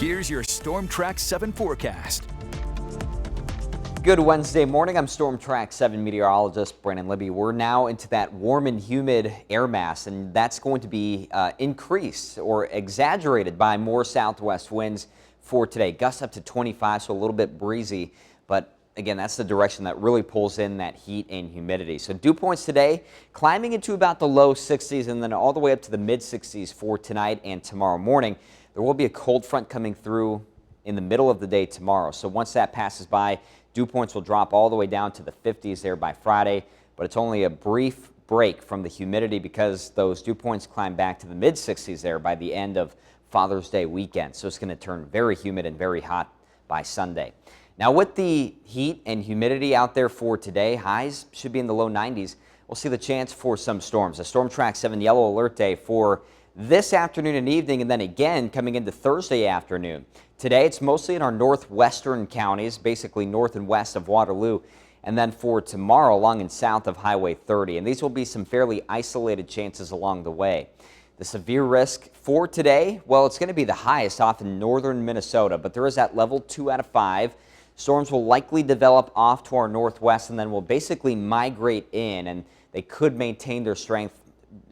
Here's your Storm Track 7 forecast. Good Wednesday morning. I'm Storm Track 7 meteorologist Brandon Libby. We're now into that warm and humid air mass, and that's going to be increased or exaggerated by more southwest winds for today. Gusts up to 25, so a little bit breezy, but again, that's the direction that really pulls in that heat and humidity. So dew points today climbing into about the low 60s and then all the way up to the mid 60s for tonight and tomorrow morning. There will be a cold front coming through in the middle of the day tomorrow. So once that passes by, dew points will drop all the way down to the 50s there by Friday, but it's only a brief break from the humidity because those dew points climb back to the mid 60s there by the end of Father's Day weekend. So it's going to turn very humid and very hot by Sunday. Now with the heat and humidity out there for today, highs should be in the low 90s. We'll see the chance for some storms. A Storm Track 7 yellow alert day for this afternoon and evening, and then again coming into Thursday afternoon. Today it's mostly in our northwestern counties, basically north and west of Waterloo, and then for tomorrow along and south of Highway 30. And these will be some fairly isolated chances along the way. The severe risk for today, well, it's going to be the highest off in northern Minnesota, but there is that level 2 out of 5. Storms will likely develop off to our northwest and then will basically migrate in, and they could maintain their strength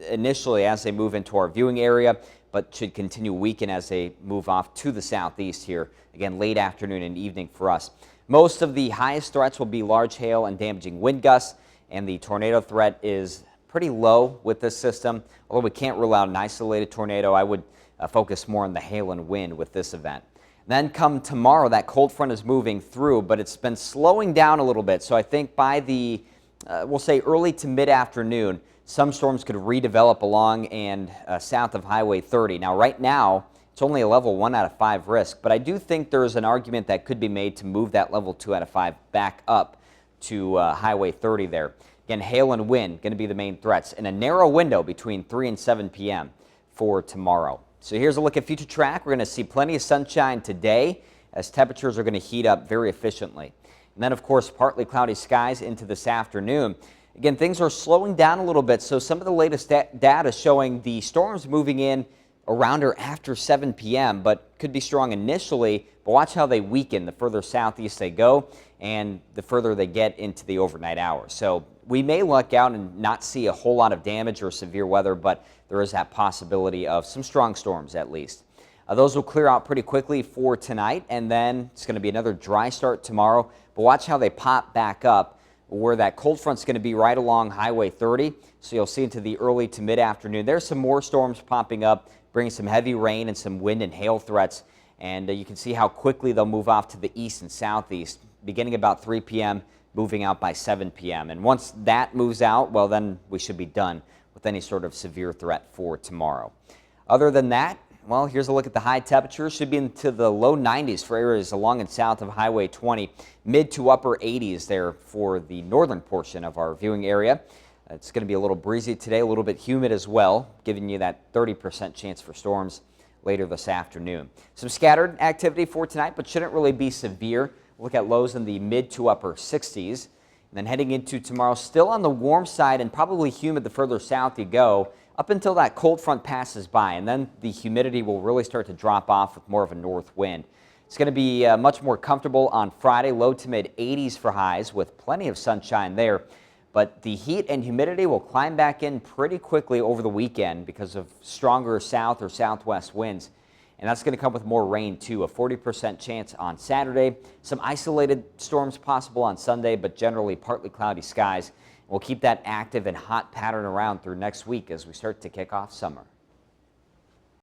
initially as they move into our viewing area, but should continue weaken as they move off to the southeast here. Again, late afternoon and evening for us. Most of the highest threats will be large hail and damaging wind gusts, and the tornado threat is pretty low with this system. Although we can't rule out an isolated tornado, I would focus more on the hail and wind with this event. Then come tomorrow, that cold front is moving through, but it's been slowing down a little bit. So I think by the, we'll say early to mid-afternoon, some storms could redevelop along and south of Highway 30. Now, right now, it's only a level 1 out of 5 risk, but I do think there's an argument that could be made to move that level 2 out of 5 back up to Highway 30 there. Again, hail and wind going to be the main threats in a narrow window between 3 and 7 p.m. for tomorrow. So here's a look at future track. We're going to see plenty of sunshine today as temperatures are going to heat up very efficiently. And then, of course, partly cloudy skies into this afternoon. Again, things are slowing down a little bit, so some of the latest data showing the storms moving in around or after 7 p.m., but could be strong initially, but watch how they weaken the further southeast they go and the further they get into the overnight hours. So we may luck out and not see a whole lot of damage or severe weather, but there is that possibility of some strong storms at least. Those will clear out pretty quickly for tonight, and then it's going to be another dry start tomorrow, but watch how they pop back up where that cold front's going to be right along Highway 30. So you'll see into the early to mid-afternoon. There's some more storms popping up, bringing some heavy rain and some wind and hail threats. And you can see how quickly they'll move off to the east and southeast, beginning about 3 p.m., moving out by 7 p.m. And once that moves out, well, then we should be done with any sort of severe threat for tomorrow. Other than that, well, here's a look at the high temperatures. Should be into the low 90s for areas along and south of Highway 20, mid to upper 80s there for the northern portion of our viewing area. It's going to be a little breezy today, a little bit humid as well, giving you that 30% chance for storms later this afternoon. Some scattered activity for tonight, but shouldn't really be severe. We'll look at lows in the mid to upper 60s. And then heading into tomorrow, still on the warm side and probably humid the further south you go, up until that cold front passes by, and then the humidity will really start to drop off with more of a north wind. It's going to be much more comfortable on Friday, low to mid 80s for highs with plenty of sunshine there. But the heat and humidity will climb back in pretty quickly over the weekend because of stronger south or southwest winds. And that's going to come with more rain too, a 40% chance on Saturday. Some isolated storms possible on Sunday, but generally partly cloudy skies. We'll keep that active and hot pattern around through next week as we start to kick off summer.